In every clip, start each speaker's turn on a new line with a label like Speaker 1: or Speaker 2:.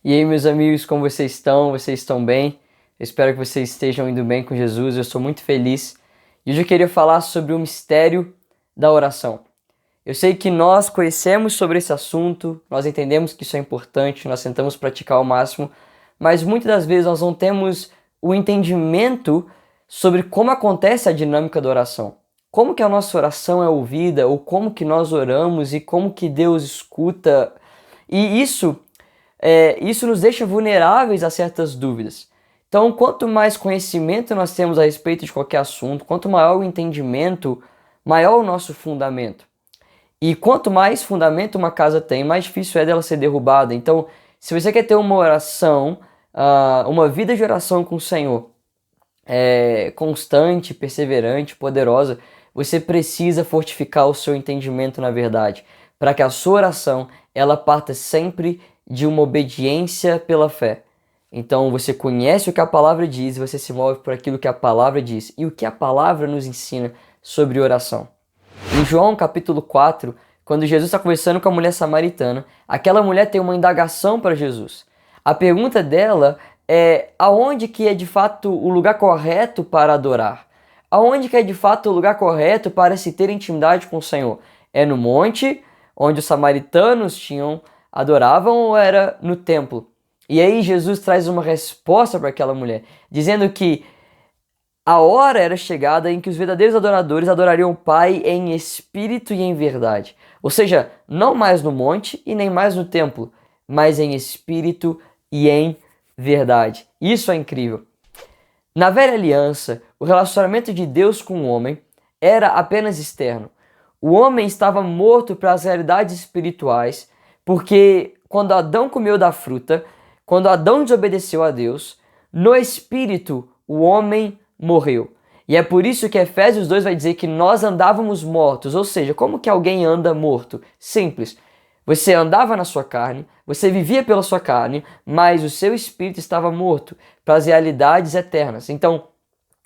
Speaker 1: E aí, meus amigos, como vocês estão? Vocês estão bem? Eu espero que vocês estejam indo bem com Jesus. Eu sou muito feliz. E hoje eu queria falar sobre o mistério da oração. Eu sei que nós conhecemos sobre esse assunto, nós entendemos que isso é importante, nós tentamos praticar ao máximo, mas muitas das vezes nós não temos o entendimento sobre como acontece a dinâmica da oração. Como que a nossa oração é ouvida, ou como que nós oramos e como que Deus escuta. E isso nos deixa vulneráveis a certas dúvidas. Então, quanto mais conhecimento nós temos a respeito de qualquer assunto, quanto maior o entendimento, maior o nosso fundamento. E quanto mais fundamento uma casa tem, mais difícil é dela ser derrubada. Então, se você quer ter uma oração, uma vida de oração com o Senhor, constante, perseverante, poderosa, você precisa fortificar o seu entendimento na verdade, para que a sua oração ela parta sempre de uma obediência pela fé. Então você conhece o que a palavra diz e você se move por aquilo que a palavra diz e o que a palavra nos ensina sobre oração. Em João capítulo 4, quando Jesus está conversando com a mulher samaritana, aquela mulher tem uma indagação para Jesus. A pergunta dela é aonde que é de fato o lugar correto para adorar? Aonde que é de fato o lugar correto para se ter intimidade com o Senhor? É no monte, onde os samaritanos adoravam, ou era no templo? E aí Jesus traz uma resposta para aquela mulher, dizendo que a hora era chegada em que os verdadeiros adoradores adorariam o Pai em espírito e em verdade. Ou seja, não mais no monte e nem mais no templo, mas em espírito e em verdade. Isso é incrível. Na velha aliança, o relacionamento de Deus com o homem era apenas externo. O homem estava morto para as realidades espirituais, porque quando Adão comeu da fruta, quando Adão desobedeceu a Deus, no espírito o homem morreu. E é por isso que Efésios 2 vai dizer que nós andávamos mortos. Ou seja, como que alguém anda morto? Simples. Você andava na sua carne, você vivia pela sua carne, mas o seu espírito estava morto para as realidades eternas. Então,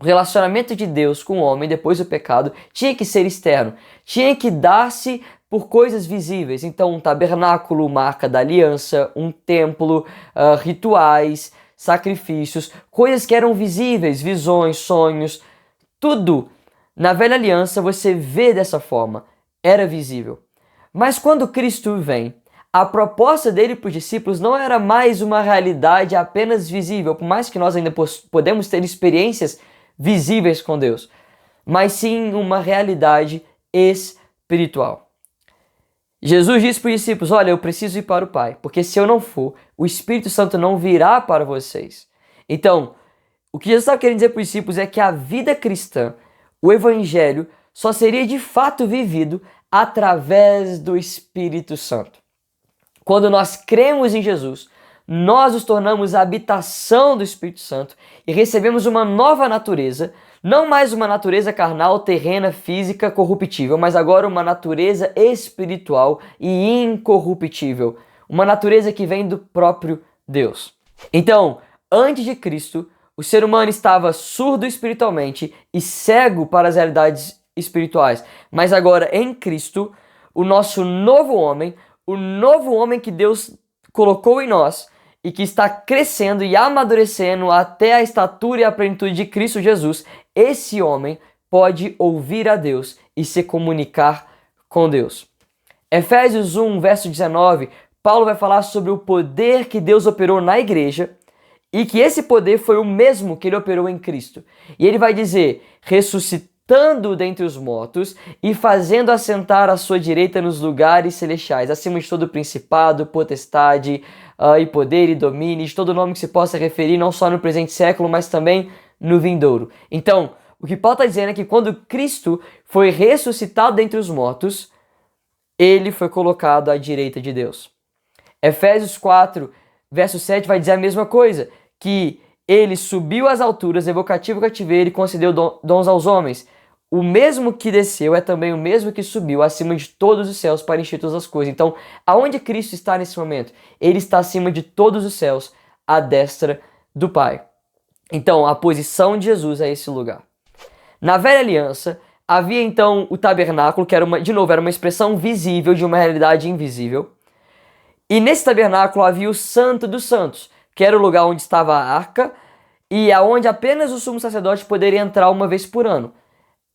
Speaker 1: o relacionamento de Deus com o homem depois do pecado tinha que ser externo, tinha que dar-se por coisas visíveis. Então, um tabernáculo, marca da aliança, um templo, rituais, sacrifícios, coisas que eram visíveis, visões, sonhos, tudo. Na velha aliança você vê dessa forma, era visível. Mas quando Cristo vem, a proposta dele para os discípulos não era mais uma realidade apenas visível, por mais que nós ainda podemos ter experiências visíveis com Deus, mas sim uma realidade espiritual. Jesus disse para os discípulos, olha, eu preciso ir para o Pai, porque se eu não for, o Espírito Santo não virá para vocês. Então, o que Jesus estava querendo dizer para os discípulos é que a vida cristã, o Evangelho, só seria de fato vivido através do Espírito Santo. Quando nós cremos em Jesus, nós nos tornamos a habitação do Espírito Santo e recebemos uma nova natureza, não mais uma natureza carnal, terrena, física, corruptível, mas agora uma natureza espiritual e incorruptível, uma natureza que vem do próprio Deus. Então, antes de Cristo, o ser humano estava surdo espiritualmente e cego para as realidades espirituais, mas agora em Cristo, o nosso novo homem, o novo homem que Deus colocou em nós e que está crescendo e amadurecendo até a estatura e a plenitude de Cristo Jesus, esse homem pode ouvir a Deus e se comunicar com Deus. Efésios 1, verso 19, Paulo vai falar sobre o poder que Deus operou na igreja e que esse poder foi o mesmo que ele operou em Cristo. E ele vai dizer, ressuscitando dentre os mortos e fazendo assentar à sua direita nos lugares celestiais, acima de todo principado, potestade e poder e domínio, de todo nome que se possa referir, não só no presente século, mas também no vindouro. Então, o que Paulo está dizendo é que quando Cristo foi ressuscitado dentre os mortos, ele foi colocado à direita de Deus. Efésios 4, verso 7 vai dizer a mesma coisa, que ele subiu às alturas, levou cativo o cativeiro e concedeu dons aos homens. O mesmo que desceu é também o mesmo que subiu acima de todos os céus para encher todas as coisas. Então, aonde Cristo está nesse momento? Ele está acima de todos os céus, à destra do Pai. Então, a posição de Jesus é esse lugar. Na velha aliança, havia então o tabernáculo, que era uma expressão visível de uma realidade invisível. E nesse tabernáculo havia o Santo dos Santos, que era o lugar onde estava a arca e aonde apenas o sumo sacerdote poderia entrar uma vez por ano.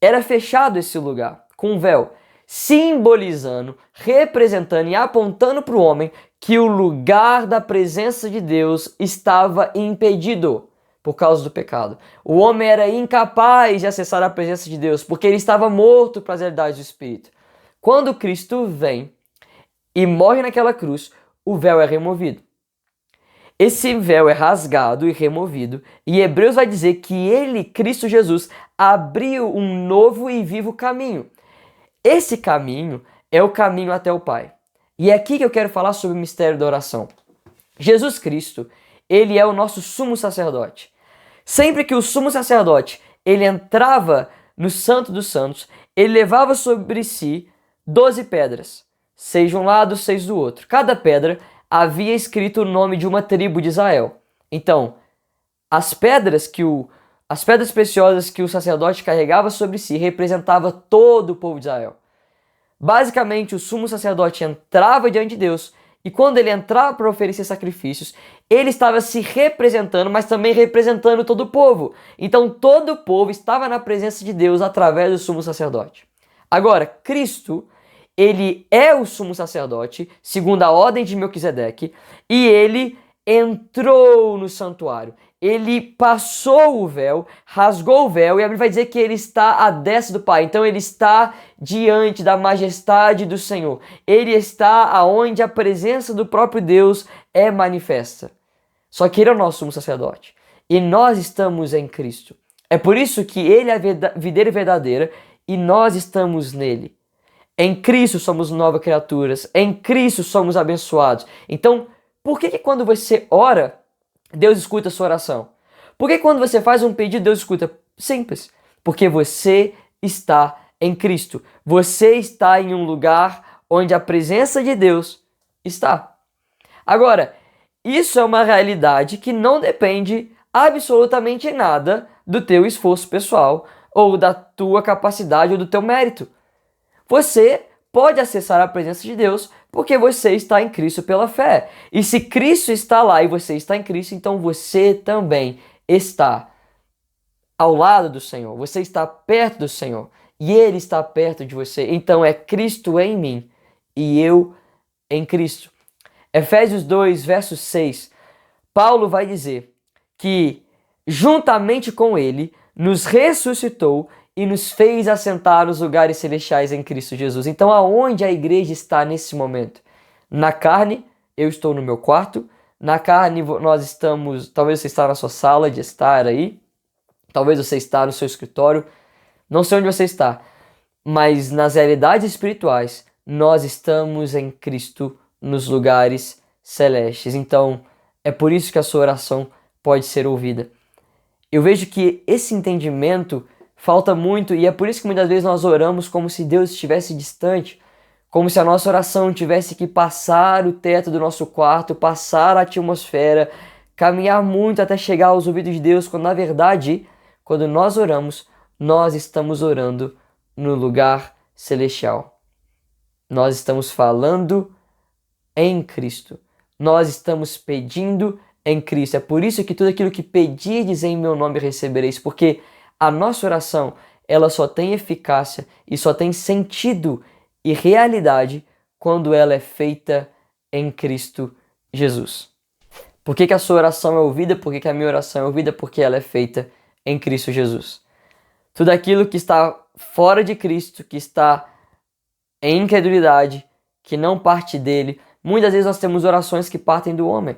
Speaker 1: Era fechado esse lugar com um véu, simbolizando, representando e apontando para o homem que o lugar da presença de Deus estava impedido por causa do pecado. O homem era incapaz de acessar a presença de Deus porque ele estava morto para as realidades do Espírito. Quando Cristo vem e morre naquela cruz, o véu é removido. Esse véu é rasgado e removido, e Hebreus vai dizer que ele, Cristo Jesus, abriu um novo e vivo caminho. Esse caminho é o caminho até o Pai. E é aqui que eu quero falar sobre o mistério da oração. Jesus Cristo, ele é o nosso sumo sacerdote. Sempre que o sumo sacerdote, ele entrava no Santo dos Santos, ele levava sobre si 12 pedras, 6 de um lado, 6 do outro. Cada pedra havia escrito o nome de uma tribo de Israel. Então, as pedras preciosas que o sacerdote carregava sobre si representava todo o povo de Israel. Basicamente, o sumo sacerdote entrava diante de Deus e quando ele entrava para oferecer sacrifícios, ele estava se representando, mas também representando todo o povo. Então, todo o povo estava na presença de Deus através do sumo sacerdote. Agora, Cristo, ele é o sumo sacerdote, segundo a ordem de Melquisedeque, e ele entrou no santuário. Ele passou o véu, rasgou o véu, e a Bíblia vai dizer que ele está à destra do Pai. Então ele está diante da majestade do Senhor. Ele está aonde a presença do próprio Deus é manifesta. Só que ele é o nosso sumo sacerdote. E nós estamos em Cristo. É por isso que ele é a videira verdadeira e nós estamos nele. Em Cristo somos novas criaturas. Em Cristo somos abençoados. Então, por que quando você ora, Deus escuta a sua oração? Por que quando você faz um pedido, Deus escuta? Simples. Porque você está em Cristo. Você está em um lugar onde a presença de Deus está. Agora, isso é uma realidade que não depende absolutamente em nada do teu esforço pessoal ou da tua capacidade ou do teu mérito. Você pode acessar a presença de Deus porque você está em Cristo pela fé. E se Cristo está lá e você está em Cristo, então você também está ao lado do Senhor. Você está perto do Senhor e Ele está perto de você. Então é Cristo em mim e eu em Cristo. Efésios 2, verso 6, Paulo vai dizer que juntamente com Ele nos ressuscitou e nos fez assentar nos lugares celestiais em Cristo Jesus. Então, aonde a igreja está nesse momento? Na carne, eu estou no meu quarto. Na carne, nós estamos... Talvez você está na sua sala de estar aí. Talvez você está no seu escritório. Não sei onde você está. Mas nas realidades espirituais, nós estamos em Cristo nos lugares celestes. Então, é por isso que a sua oração pode ser ouvida. Eu vejo que esse entendimento falta muito e é por isso que muitas vezes nós oramos como se Deus estivesse distante, como se a nossa oração tivesse que passar o teto do nosso quarto, passar a atmosfera, caminhar muito até chegar aos ouvidos de Deus, quando na verdade, quando nós oramos, nós estamos orando no lugar celestial. Nós estamos falando em Cristo. Nós estamos pedindo em Cristo. É por isso que tudo aquilo que pedirdes em meu nome recebereis, porque a nossa oração, ela só tem eficácia e só tem sentido e realidade quando ela é feita em Cristo Jesus. Por que a sua oração é ouvida? Por que a minha oração é ouvida? Porque ela é feita em Cristo Jesus. Tudo aquilo que está fora de Cristo, que está em incredulidade, que não parte dele, muitas vezes nós temos orações que partem do homem.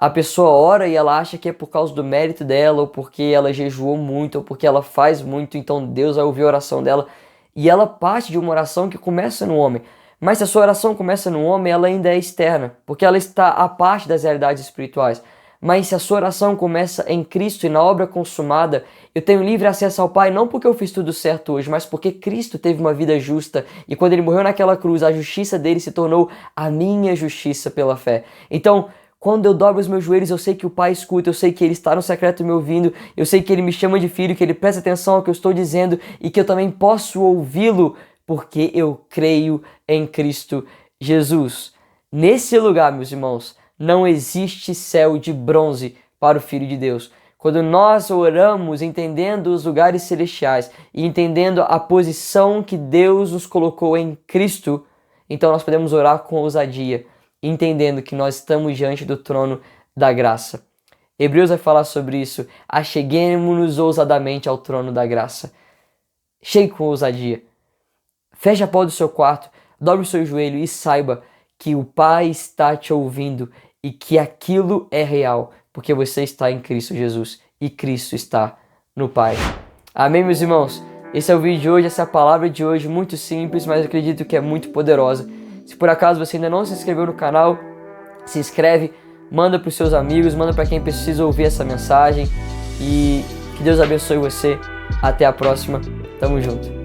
Speaker 1: A pessoa ora e ela acha que é por causa do mérito dela, ou porque ela jejuou muito, ou porque ela faz muito, então Deus vai ouvir a oração dela. E ela parte de uma oração que começa no homem. Mas se a sua oração começa no homem, ela ainda é externa, porque ela está à parte das realidades espirituais. Mas se a sua oração começa em Cristo e na obra consumada, eu tenho livre acesso ao Pai, não porque eu fiz tudo certo hoje, mas porque Cristo teve uma vida justa. E quando Ele morreu naquela cruz, a justiça dele se tornou a minha justiça pela fé. Então, quando eu dobro os meus joelhos, eu sei que o Pai escuta, eu sei que Ele está no secreto me ouvindo, eu sei que Ele me chama de filho, que Ele presta atenção ao que eu estou dizendo e que eu também posso ouvi-lo porque eu creio em Cristo Jesus. Nesse lugar, meus irmãos, não existe céu de bronze para o Filho de Deus. Quando nós oramos entendendo os lugares celestiais e entendendo a posição que Deus nos colocou em Cristo, então nós podemos orar com ousadia, entendendo que nós estamos diante do trono da graça. Hebreus vai falar sobre isso. Acheguemos-nos ousadamente ao trono da graça. Chegue com ousadia. Feche a porta do seu quarto, dobre o seu joelho e saiba que o Pai está te ouvindo e que aquilo é real, porque você está em Cristo Jesus e Cristo está no Pai. Amém, meus irmãos? Esse é o vídeo de hoje, essa é a palavra de hoje, muito simples, mas eu acredito que é muito poderosa. Se por acaso você ainda não se inscreveu no canal, se inscreve, manda para os seus amigos, manda para quem precisa ouvir essa mensagem e que Deus abençoe você. Até a próxima. Tamo junto.